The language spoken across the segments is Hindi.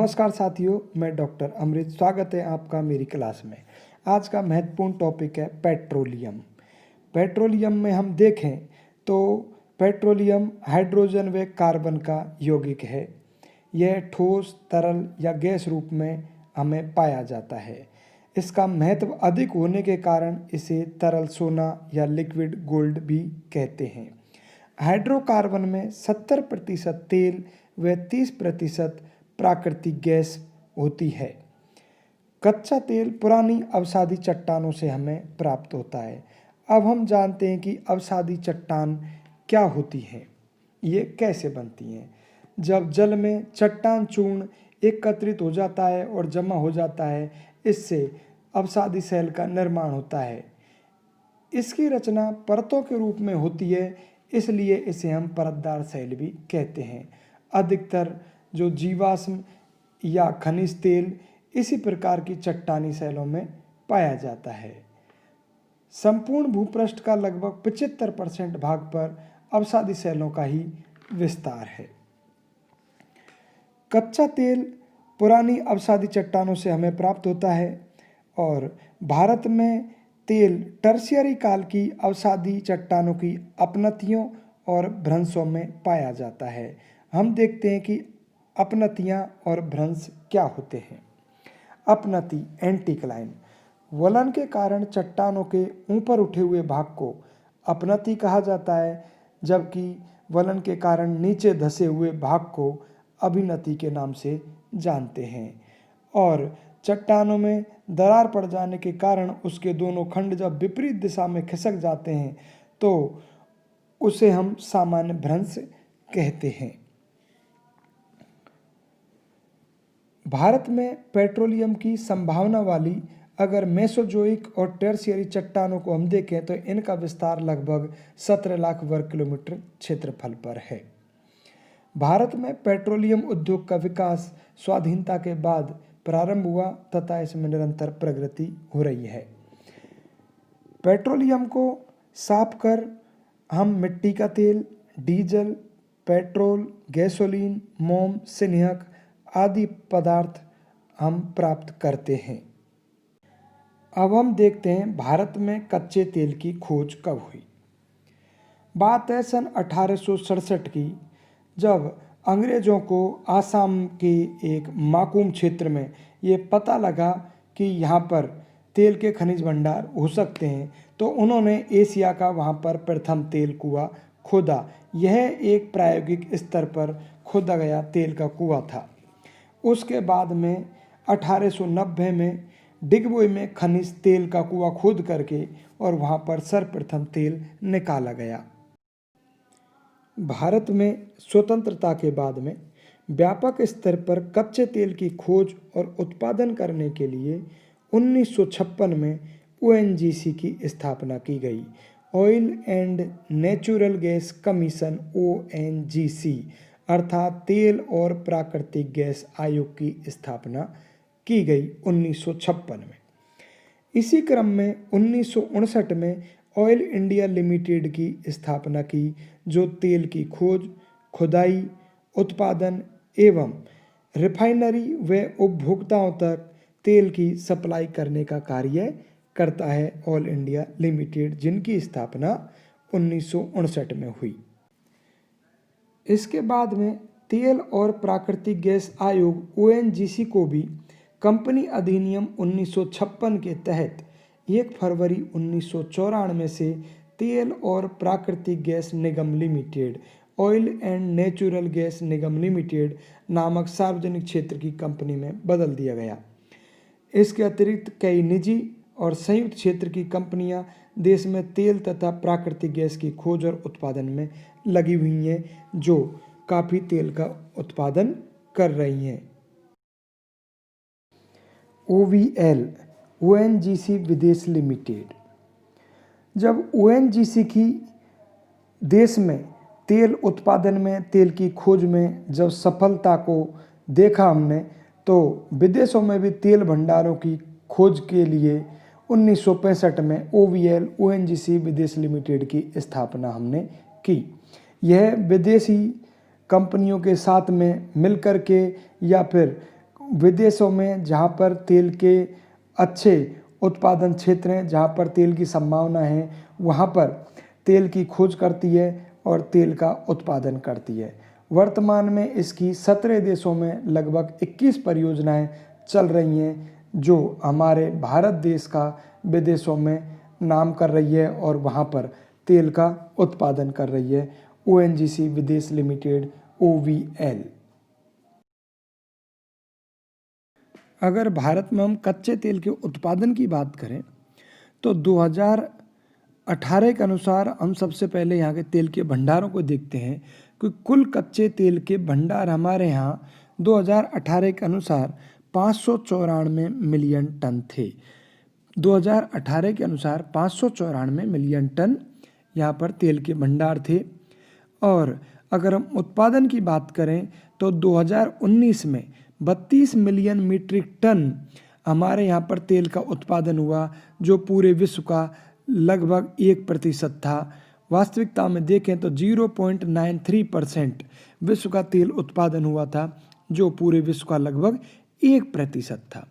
नमस्कार साथियों, मैं डॉक्टर अमृत। स्वागत है आपका मेरी क्लास में। आज का महत्वपूर्ण टॉपिक है पेट्रोलियम। पेट्रोलियम में हम देखें तो पेट्रोलियम हाइड्रोजन व कार्बन का यौगिक है। यह ठोस, तरल या गैस रूप में हमें पाया जाता है। इसका महत्व अधिक होने के कारण इसे तरल सोना या लिक्विड गोल्ड भी कहते हैं। हाइड्रोकार्बन में 70% तेल व 30% प्राकृतिक गैस होती है। कच्चा तेल पुरानी अवसादी चट्टानों से हमें प्राप्त होता है। अब हम जानते हैं कि अवसादी चट्टान क्या होती हैं, ये कैसे बनती हैं। जब जल में चट्टान चूर्ण एकत्रित हो जाता है और जमा हो जाता है, इससे अवसादी सेल का निर्माण होता है। इसकी रचना परतों के रूप में होती है, इसलिए इसे हम परतदार सेल भी कहते हैं। अधिकतर जो जीवाश्म या खनिज तेल इसी प्रकार की चट्टानी सेलों में पाया जाता है। संपूर्ण भूपृष्ठ का लगभग 75% भाग पर अवसादी सेलों का ही विस्तार है। कच्चा तेल पुरानी अवसादी चट्टानों से हमें प्राप्त होता है और भारत में तेल टर्शियरी काल की अवसादी चट्टानों की अपनतियों और भ्रंशों में पाया जाता है। हम देखते हैं कि अपनतियाँ और भ्रंश क्या होते हैं। अपनति एंटीक्लाइन वलन के कारण चट्टानों के ऊपर उठे हुए भाग को अपनति कहा जाता है, जबकि वलन के कारण नीचे धंसे हुए भाग को अभिनति के नाम से जानते हैं। और चट्टानों में दरार पड़ जाने के कारण उसके दोनों खंड जब विपरीत दिशा में खिसक जाते हैं तो उसे हम सामान्य भ्रंश कहते हैं। भारत में पेट्रोलियम की संभावना वाली अगर मेसोजोइक और टर्शियरी चट्टानों को हम देखें तो इनका विस्तार लगभग 17 लाख वर्ग किलोमीटर क्षेत्रफल पर है। भारत में पेट्रोलियम उद्योग का विकास स्वाधीनता के बाद प्रारंभ हुआ तथा इसमें निरंतर प्रगति हो रही है। पेट्रोलियम को साफ कर हम मिट्टी का तेल, डीजल, पेट्रोल, गैसोलीन, मोम, सिन्यक आदि पदार्थ हम प्राप्त करते हैं। अब हम देखते हैं भारत में कच्चे तेल की खोज कब हुई। बात है सन 1867 की, जब अंग्रेज़ों को आसाम के एक माकूम क्षेत्र में ये पता लगा कि यहाँ पर तेल के खनिज भंडार हो सकते हैं, तो उन्होंने एशिया का वहाँ पर प्रथम तेल कुआं खोदा। यह एक प्रायोगिक स्तर पर खोदा गया तेल का कुआं था। उसके बाद में 1890 में डिगबोई में खनिज तेल का कुआं खोद करके और वहाँ पर सर्वप्रथम तेल निकाला गया। भारत में स्वतंत्रता के बाद में व्यापक स्तर पर कच्चे तेल की खोज और उत्पादन करने के लिए 1956 में ONGC की स्थापना की गई। Oil and natural gas commission ONGC अर्थात तेल और प्राकृतिक गैस आयोग की स्थापना की गई 1956 में। इसी क्रम में 1959 में ऑयल इंडिया लिमिटेड की स्थापना की, जो तेल की खोज, खुदाई, उत्पादन एवं रिफाइनरी व उपभोक्ताओं तक तेल की सप्लाई करने का कार्य करता है। ऑयल इंडिया लिमिटेड, जिनकी स्थापना 1959 में हुई। इसके बाद में तेल और प्राकृतिक गैस आयोग ONGC को भी कंपनी अधिनियम 1956 के तहत 1 फरवरी 1994 से तेल और प्राकृतिक gas Nigam limited, oil and natural gas Nigam limited नामक सार्वजनिक क्षेत्र की कंपनी में बदल दिया गया। इसके अतिरिक्त कई निजी और संयुक्त क्षेत्र की कंपनियां देश में तेल तथा प्राकृतिक गैस की खोज और उत्पादन में लगी हुई हैं, जो काफ़ी तेल का उत्पादन कर रही हैं। OVL ONGC विदेश लिमिटेड, जब ONGC की देश में तेल उत्पादन में, तेल की खोज में जब सफलता को देखा हमने, तो विदेशों में भी तेल भंडारों की खोज के लिए 1965 में OVL ONGC विदेश लिमिटेड की स्थापना हमने की। यह विदेशी कंपनियों के साथ में मिलकर के या फिर विदेशों में जहाँ पर तेल के अच्छे उत्पादन क्षेत्र हैं, जहाँ पर तेल की संभावना है, वहाँ पर तेल की खोज करती है और तेल का उत्पादन करती है। वर्तमान में इसकी 17 देशों में लगभग 21 परियोजनाएं चल रही हैं, जो हमारे भारत देश का विदेशों में नाम कर रही है और वहाँ पर तेल का उत्पादन कर रही है। ONGC विदेश लिमिटेड OVL। अगर भारत में हम कच्चे तेल के उत्पादन की बात करें तो 2018 के अनुसार हम सबसे पहले यहाँ के तेल के भंडारों को देखते हैं कि कुल कच्चे तेल के भंडार हमारे यहाँ 2018 के अनुसार 594 मिलियन टन थे। 2018 के अनुसार 594 मिलियन टन यहाँ पर तेल के भंडार थे। और अगर हम उत्पादन की बात करें तो 2019 में 32 मिलियन मीट्रिक टन हमारे यहाँ पर तेल का उत्पादन हुआ, जो पूरे विश्व का लगभग 1% था। वास्तविकता में देखें तो 0.93% विश्व का तेल उत्पादन हुआ था, जो पूरे विश्व का लगभग 1% था।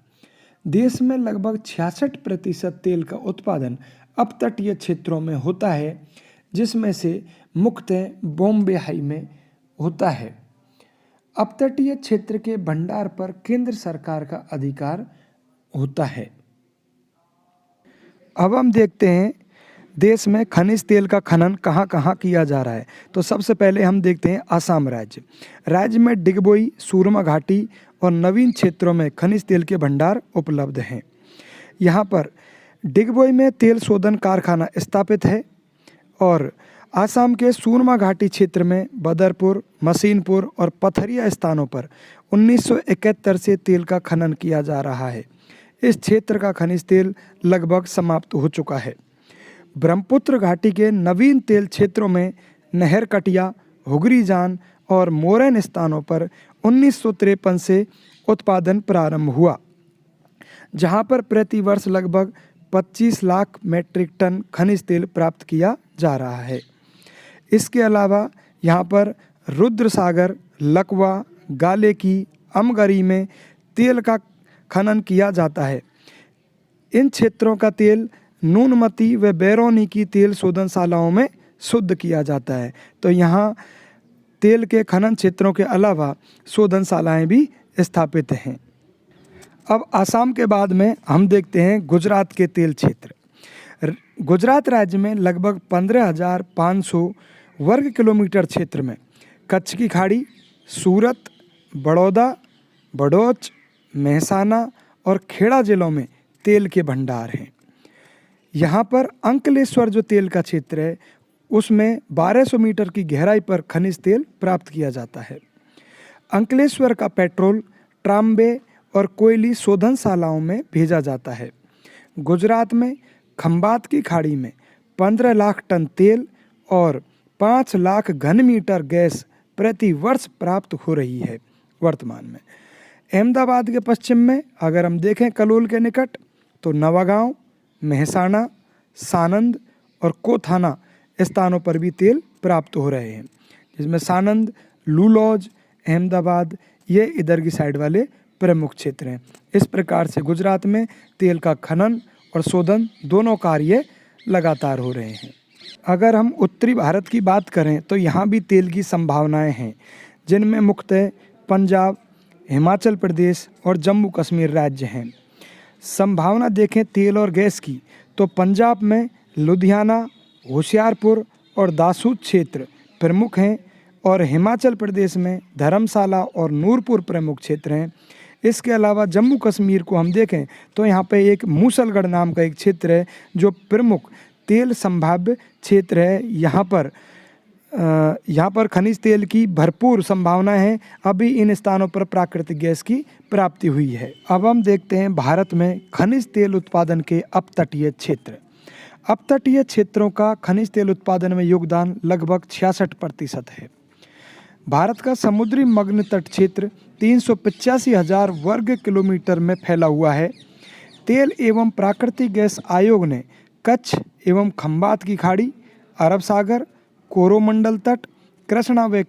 देश में लगभग 66% तेल का उत्पादन अपतटीय क्षेत्रों में होता है, जिसमें से मुख्यतः बॉम्बे हाई में होता है। अपतटीय क्षेत्र के भंडार पर केंद्र सरकार का अधिकार होता है। अब हम देखते हैं देश में खनिज तेल का खनन कहाँ कहाँ किया जा रहा है। तो सबसे पहले हम देखते हैं आसाम राज्य में डिगबोई, सूरमा घाटी और नवीन क्षेत्रों में खनिज तेल के भंडार उपलब्ध हैं। यहाँ पर डिगबोई में तेल शोधन कारखाना स्थापित है और आसाम के सूरमा घाटी क्षेत्र में बदरपुर, मसीनपुर और पथरिया स्थानों पर 1971 से तेल का खनन किया जा रहा है। इस क्षेत्र का खनिज तेल लगभग समाप्त हो चुका है। ब्रह्मपुत्र घाटी के नवीन तेल क्षेत्रों में नहरकटिया, हुगरीजान और मोरैन स्थानों पर 1953 से उत्पादन प्रारंभ हुआ, जहां पर प्रति वर्ष लगभग 25 लाख मीट्रिक टन खनिज तेल प्राप्त किया जा रहा है। इसके अलावा यहाँ पर रुद्रसागर, लकवा, गालेकी, अमगरी में तेल का खनन किया जाता है। इन क्षेत्रों का तेल नूनमती व बैरोनी की तेल शोधनशालाओं में शुद्ध किया जाता है। तो यहाँ तेल के खनन क्षेत्रों के अलावा शोधनशालाएं भी स्थापित हैं। अब आसाम के बाद में हम देखते हैं गुजरात के तेल क्षेत्र। गुजरात राज्य में लगभग 15,500 वर्ग किलोमीटर क्षेत्र में कच्छ की खाड़ी, सूरत, बड़ौदा, बड़ौच, मेहसाना और खेड़ा जिलों में तेल के भंडार हैं। यहाँ पर अंकलेश्वर जो तेल का क्षेत्र है, उसमें 1200 मीटर की गहराई पर खनिज तेल प्राप्त किया जाता है। अंकलेश्वर का पेट्रोल ट्राम्बे और कोयली शोधनशालाओं में भेजा जाता है। गुजरात में खंबात की खाड़ी में 15 लाख टन तेल और 5 लाख घन मीटर गैस प्रति वर्ष प्राप्त हो रही है वर्तमान में। अहमदाबाद के पश्चिम में अगर हम देखें कलोल के निकट, तो नवागांव, मेहसाना, सानंद और कोथाना स्थानों पर भी तेल प्राप्त हो रहे हैं, जिसमें सानंद, लूलौज, अहमदाबाद ये इधर की साइड वाले प्रमुख क्षेत्र हैं। इस प्रकार से गुजरात में तेल का खनन और शोधन दोनों कार्य लगातार हो रहे हैं। अगर हम उत्तरी भारत की बात करें तो यहाँ भी तेल की संभावनाएं हैं, जिनमें मुख्यतः पंजाब, हिमाचल प्रदेश और जम्मू कश्मीर राज्य हैं। संभावना देखें तेल और गैस की तो पंजाब में लुधियाना, होशियारपुर और दासूद क्षेत्र प्रमुख हैं और हिमाचल प्रदेश में धर्मशाला और नूरपुर प्रमुख क्षेत्र हैं। इसके अलावा जम्मू कश्मीर को हम देखें तो यहाँ पे एक मूसलगढ़ नाम का एक क्षेत्र है जो प्रमुख तेल संभाव्य क्षेत्र है। यहाँ पर खनिज तेल की भरपूर संभावना है। अभी इन स्थानों पर प्राकृतिक गैस की प्राप्ति हुई है। अब हम देखते हैं भारत में खनिज तेल उत्पादन के अपतटीय क्षेत्र। अपतटीय क्षेत्रों का खनिज तेल उत्पादन में योगदान लगभग 66% है। भारत का समुद्री मग्न तट क्षेत्र 385,000 वर्ग किलोमीटर में फैला हुआ है। तेल एवं प्राकृतिक गैस आयोग ने कच्छ एवं खंबात की खाड़ी, अरब सागर, कोरोमंडल तट, कृष्णा व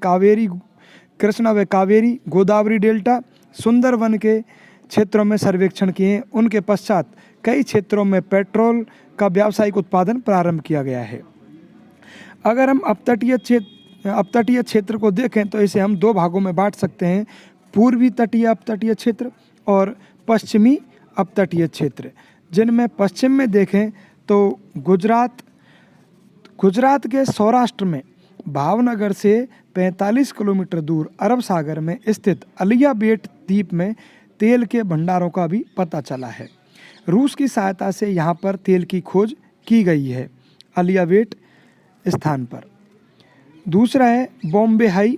कावेरी, गोदावरी डेल्टा, सुंदरवन के क्षेत्रों में सर्वेक्षण किए। उनके पश्चात कई क्षेत्रों में पेट्रोल का व्यावसायिक उत्पादन प्रारंभ किया गया है। अगर हम अपतटीय क्षेत्र को देखें तो इसे हम दो भागों में बांट सकते हैं, पूर्वी तटीय अपतटीय क्षेत्र और पश्चिमी अपतटीय क्षेत्र, जिनमें पश्चिम में देखें तो गुजरात के सौराष्ट्र में भावनगर से 45 किलोमीटर दूर अरब सागर में स्थित अलिया बेट द्वीप में तेल के भंडारों का भी पता चला है। रूस की सहायता से यहाँ पर तेल की खोज की गई है अलिया बेट स्थान पर। दूसरा है बॉम्बे हाई,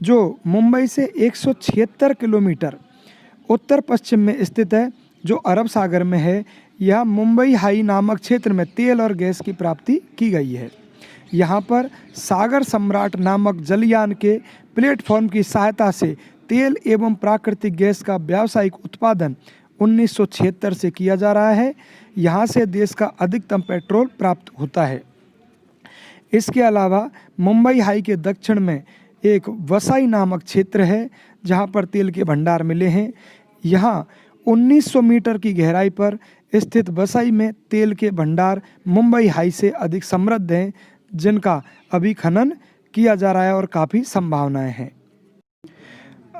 जो मुंबई से 176 किलोमीटर उत्तर पश्चिम में स्थित है, जो अरब सागर में है। यह मुंबई हाई नामक क्षेत्र में तेल और गैस की प्राप्ति की गई है। यहाँ पर सागर सम्राट नामक जलयान के प्लेटफॉर्म की सहायता से तेल एवं प्राकृतिक गैस का व्यावसायिक उत्पादन 1976 से किया जा रहा है। यहाँ से देश का अधिकतम पेट्रोल प्राप्त होता है। इसके अलावा मुंबई हाई के दक्षिण में एक वसाई नामक क्षेत्र है, जहाँ पर तेल के भंडार मिले हैं। यहाँ 1900 मीटर की गहराई पर स्थित वसाई में तेल के भंडार मुंबई हाई से अधिक समृद्ध हैं, जिनका अभी खनन किया जा रहा है और काफ़ी संभावनाएं हैं।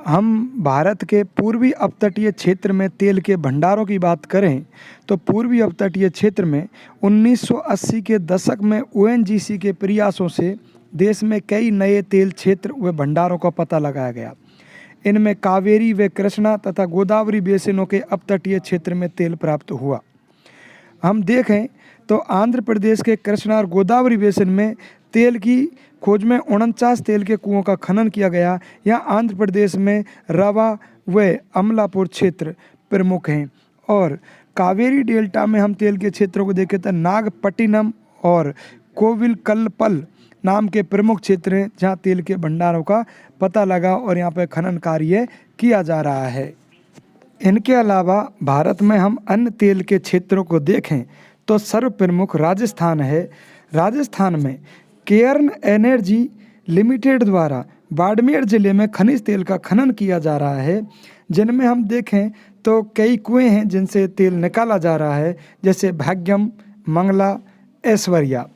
हम भारत के पूर्वी अपतटीय क्षेत्र में तेल के भंडारों की बात करें तो पूर्वी अपतटीय क्षेत्र में 1980 के दशक में ONGC के प्रयासों से देश में कई नए तेल क्षेत्र व भंडारों का पता लगाया गया। इनमें कावेरी व कृष्णा तथा गोदावरी बेसिनों के अपतटीय क्षेत्र में तेल प्राप्त हुआ। हम देखें तो आंध्र प्रदेश के कृष्णा और गोदावरी बेसिन में तेल की खोज में 49 तेल के कुओं का खनन किया गया। यहाँ आंध्र प्रदेश में रवा व अमलापुर क्षेत्र प्रमुख हैं। और कावेरी डेल्टा में हम तेल के क्षेत्रों को देखें तो नागपट्टिनम और कोविलकल्पल नाम के प्रमुख क्षेत्र हैं, जहाँ तेल के भंडारों का पता लगा और यहाँ पर खनन कार्य किया जा रहा है। इनके अलावा भारत में हम अन्य तेल के क्षेत्रों को देखें तो सर्व प्रमुख राजस्थान है। राजस्थान में केयर्न एनर्जी लिमिटेड द्वारा बाड़मेर जिले में खनिज तेल का खनन किया जा रहा है, जिनमें हम देखें तो कई कुएं हैं जिनसे तेल निकाला जा रहा है, जैसे भाग्यम, मंगला, ऐश्वर्या।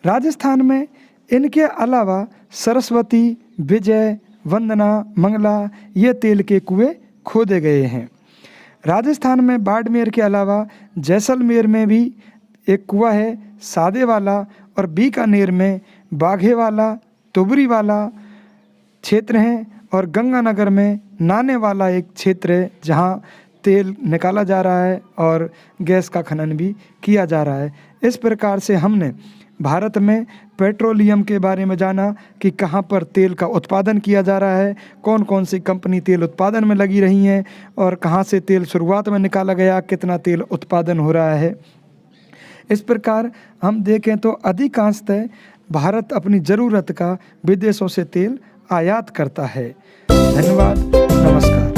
राजस्थान में इनके अलावा सरस्वती, विजय, वंदना, मंगला ये तेल के कुएं खोदे गए हैं। राजस्थान में बाड़मेर के अलावा जैसलमेर में भी एक कुआं है सादे वाला, और बीकानेर में बाघेवाला, तुबरी वाला क्षेत्र हैं, और गंगानगर में नाने वाला एक क्षेत्र है जहां तेल निकाला जा रहा है और गैस का खनन भी किया जा रहा है। इस प्रकार से हमने भारत में पेट्रोलियम के बारे में जाना कि कहाँ पर तेल का उत्पादन किया जा रहा है, कौन कौन सी कंपनी तेल उत्पादन में लगी रही हैं और कहाँ से तेल शुरुआत में निकाला गया, कितना तेल उत्पादन हो रहा है। इस प्रकार हम देखें तो अधिकांशतः भारत अपनी ज़रूरत का विदेशों से तेल आयात करता है। धन्यवाद, नमस्कार।